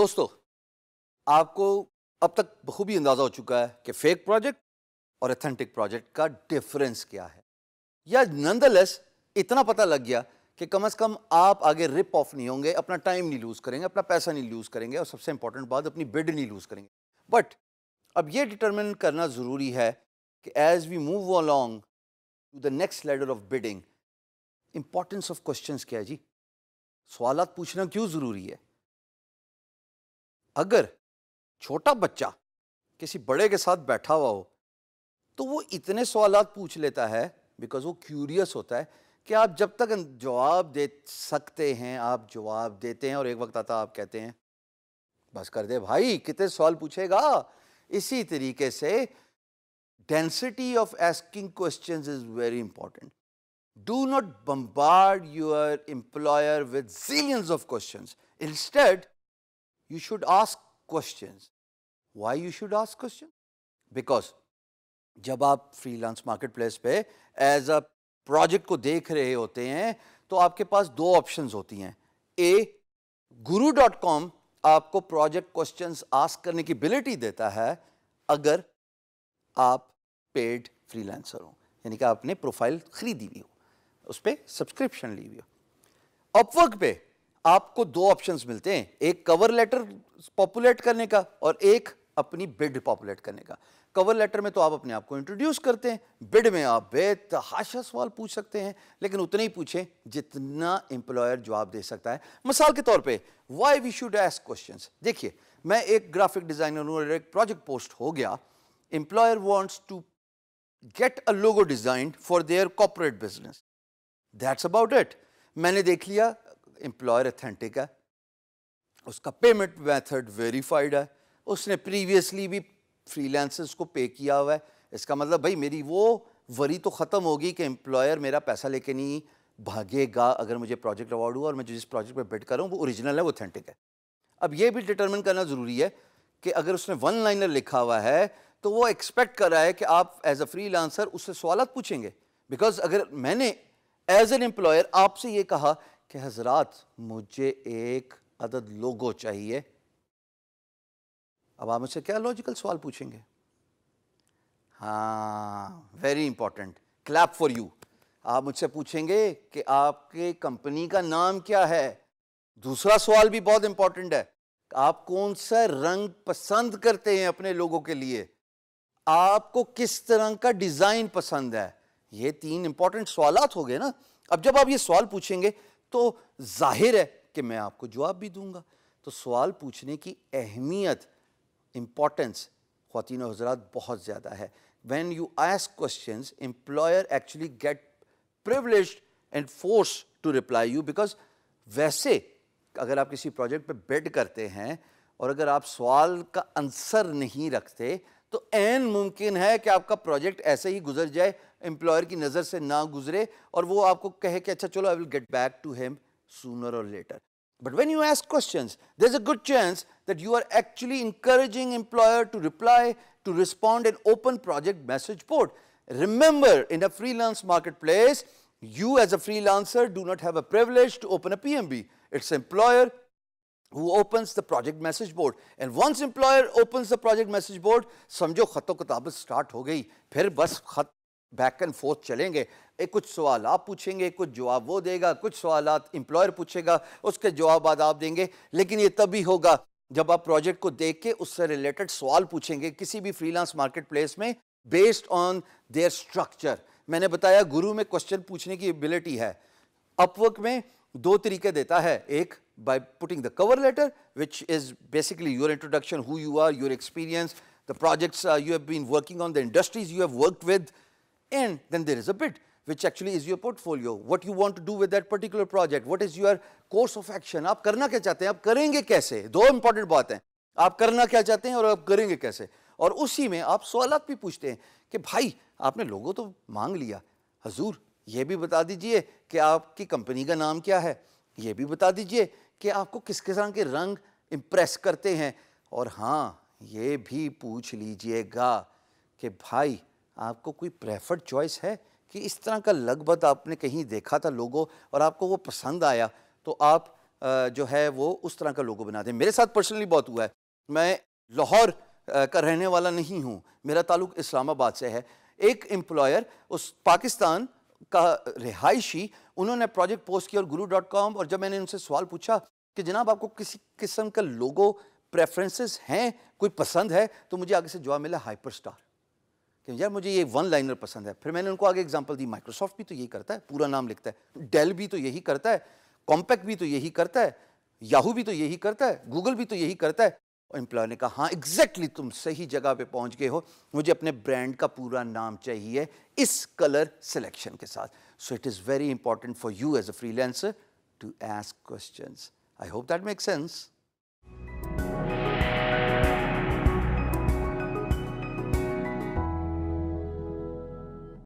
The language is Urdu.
دوستو آپ کو اب تک بخوبی اندازہ ہو چکا ہے کہ فیک پروجیکٹ اور ایتھنٹک پروجیکٹ کا ڈیفرنس کیا ہے، یا نندلیس اتنا پتہ لگ گیا کہ کم از کم آپ آگے رپ آف نہیں ہوں گے، اپنا ٹائم نہیں لوز کریں گے، اپنا پیسہ نہیں لوز کریں گے، اور سب سے امپورٹنٹ بات اپنی بڈ نہیں لوز کریں گے. بٹ اب یہ ڈٹرمن کرنا ضروری ہے کہ as we move along to the next leader of bidding, importance of questions کیا ہے جی؟ سوالات پوچھنا کیوں ضروری ہے؟ اگر چھوٹا بچہ کسی بڑے کے ساتھ بیٹھا ہوا ہو تو وہ اتنے سوالات پوچھ لیتا ہے بیکاز وہ کیوریس ہوتا ہے کہ آپ جب تک جواب دے سکتے ہیں آپ جواب دیتے ہیں، اور ایک وقت آتا آپ کہتے ہیں بس کر دے بھائی، کتنے سوال پوچھے گا. اسی طریقے سے density of asking questions is very important. Do not bombard your employer with zillions of questions. Instead, you should ask questions. Why you should ask questions? Because جب آپ فری لانس مارکیٹ پلیس پہ ایز اے پروجیکٹ کو دیکھ رہے ہوتے ہیں تو آپ کے پاس دو آپشنز ہوتی ہیں. guru.com آپ کو پروجیکٹ کوشچنز آسک کرنے کی ابیلٹی دیتا ہے اگر آپ پیڈ فری لانسر ہوں، یعنی کہ آپ نے پروفائل خریدی ہوئی ہو، اس پہ سبسکرپشن لی ہوئی ہو. اپ ورک پہ آپ کو دو آپشنز ملتے ہیں، ایک کور لیٹر پاپولیٹ کرنے کا اور ایک اپنی بڈ پاپولیٹ کرنے کا. کور لیٹر میں تو آپ اپنے آپ کو انٹروڈیوس کرتے ہیں، بڈ میں آپ بے تحاشا سوال پوچھ سکتے ہیں، لیکن اتنے ہی پوچھیں جتنا امپلائر جواب دے سکتا ہے. مثال کے طور پہ why we should ask questions. دیکھیے، میں ایک گرافک ڈیزائنر ہوں اور ایک پروجیکٹ پوسٹ ہو گیا، employer wants to get a logo designed for their corporate business. That's about it. میں نے دیکھ لیا امپلائر ایتھینٹک ہے، اس کا پیمنٹ میتھڈ ویریفائڈ ہے، اس نے پریویسلی بھی فری لانسرز کو پے کیا ہوا ہے. اس کا مطلب بھائی میری وہ وری تو ختم ہوگی کہ امپلائر میرا پیسہ لے کے نہیں بھاگے گا اگر مجھے پروجیکٹ ایوارڈ ہوا اور میں جس پروجیکٹ پہ بڈ کر رہا ہوں وہ اوریجنل ہے، وہ ایتھینٹک ہے. اب یہ بھی ڈٹرمن کرنا ضروری ہے کہ اگر اس نے ون لائنر لکھا ہوا ہے تو وہ ایکسپیکٹ کر رہا ہے کہ آپ ایز اے فری لانسر اس سے سوالات پوچھیں گے. بیکاز اگر میں نے ایز این امپلائر آپ سے یہ کہا کہ حضرات مجھے ایک عدد لوگو چاہیے، اب آپ مجھ سے کیا لاجیکل سوال پوچھیں گے؟ ہاں، very important, clip for you. آپ مجھ سے پوچھیں گے کہ آپ کے کمپنی کا نام کیا ہے. دوسرا سوال بھی بہت امپورٹنٹ ہے، آپ کون سا رنگ پسند کرتے ہیں اپنے لوگوں کے لیے، آپ کو کس طرح کا ڈیزائن پسند ہے. یہ تین امپورٹنٹ سوالات ہو گئے نا. اب جب آپ یہ سوال پوچھیں گے تو ظاہر ہے کہ میں آپ کو جواب بھی دوں گا. تو سوال پوچھنے کی اہمیت، امپورٹنس خواتین و حضرات بہت زیادہ ہے. When you ask questions, employer actually get privileged and forced to reply you because ویسے اگر آپ کسی پروجیکٹ پہ بڈ کرتے ہیں اور اگر آپ سوال کا آنسر نہیں رکھتے تو عین ممکن ہے کہ آپ کا پروجیکٹ ایسے ہی گزر جائے، امپلائر کی نظر سے نہ گزرے اور وہ آپ کو کہے کہ اچھا چلو I will get back to him sooner or later. But when you ask questions, there's a good chance that you are actually encouraging employer to reply, to respond and open project message board. Remember, in a freelance marketplace, you as a freelancer do not have a privilege to open a PMB. It's employer who opens the project message board. And once employer opens the project message board, سمجھو خط و کتابت سٹارٹ ہو گئی. پھر بس خط بیک اینڈ فورتھ چلیں گے. کچھ سوال آپ پوچھیں گے، کچھ جواب وہ دے گا، کچھ سوالات امپلائر پوچھے گا، اس کے جوابات آپ دیں گے. لیکن یہ تبھی ہوگا جب آپ پروجیکٹ کو دیکھ کے اس سے ریلیٹڈ سوال پوچھیں گے کسی بھی فری لانس مارکیٹ پلیس میں بیسڈ آن دیئر اسٹرکچر. میں نے بتایا گرو میں کوشچن پوچھنے کی ایبلٹی ہے. اپ ورک میں دو طریقے دیتا ہے، ایک by putting the cover letter which is basically your introduction, who you are, your experience, the projects you have been working on, the industries you have worked with, and then there is a bid which actually is your portfolio, what you want to do with that particular project, what is your course of action, آپ کرنا کیا چاہتے ہیں، آپ کریں گے کیسے. دو امپورٹنٹ بات ہیں، آپ کرنا کیا چاہتے ہیں اور آپ کریں گے کیسے. اور اسی میں آپ سوالات بھی پوچھتے ہیں کہ بھائی آپ نے لوگو تو مانگ لیا، حضور یہ بھی بتا دیجئے کہ آپ کی کمپنی کا نام کیا ہے، یہ بھی بتا دیجئے کہ آپ کو کس قسم کے رنگ امپریس کرتے ہیں، اور ہاں یہ بھی پوچھ لیجئے گا کہ بھائی آپ کو کوئی پریفرڈ چوائس ہے کہ اس طرح کا لگ بھگ آپ نے کہیں دیکھا تھا لوگو اور آپ کو وہ پسند آیا تو آپ جو ہے وہ اس طرح کا لوگو بنا دیں. میرے ساتھ پرسنلی بہت ہوا ہے. میں لاہور کا رہنے والا نہیں ہوں, میرا تعلق اسلام آباد سے ہے. ایک امپلائر اس پاکستان کا رہائشی, انہوں نے پروجیکٹ پوسٹ کیا اور guru.com, اور جب میں نے ان سے سوال پوچھا کہ جناب آپ کو کسی قسم کا لوگو پریفرنسز ہیں, کوئی پسند ہے, تو مجھے آگے سے جواب ملا ہائپر اسٹار, کہ یار مجھے یہ ون لائنر پسند ہے. پھر میں نے ان کو آگے اگزامپل دی, مائکروسافٹ بھی تو یہی کرتا ہے, پورا نام لکھتا ہے. ڈیل بھی تو یہی کرتا ہے, کمپیکٹ بھی تو یہی کرتا ہے, یاہو بھی تو یہی کرتا ہے, گوگل بھی تو یہی کرتا ہے. امپلائر نے کہا ہاں ایگزیکٹلی تم صحیح جگہ پہ پہنچ گئے ہو, مجھے اپنے برانڈ کا پورا نام چاہیے اس کلر سلیکشن کے ساتھ. So it is very important for you as a freelancer to ask questions. I hope that make sense.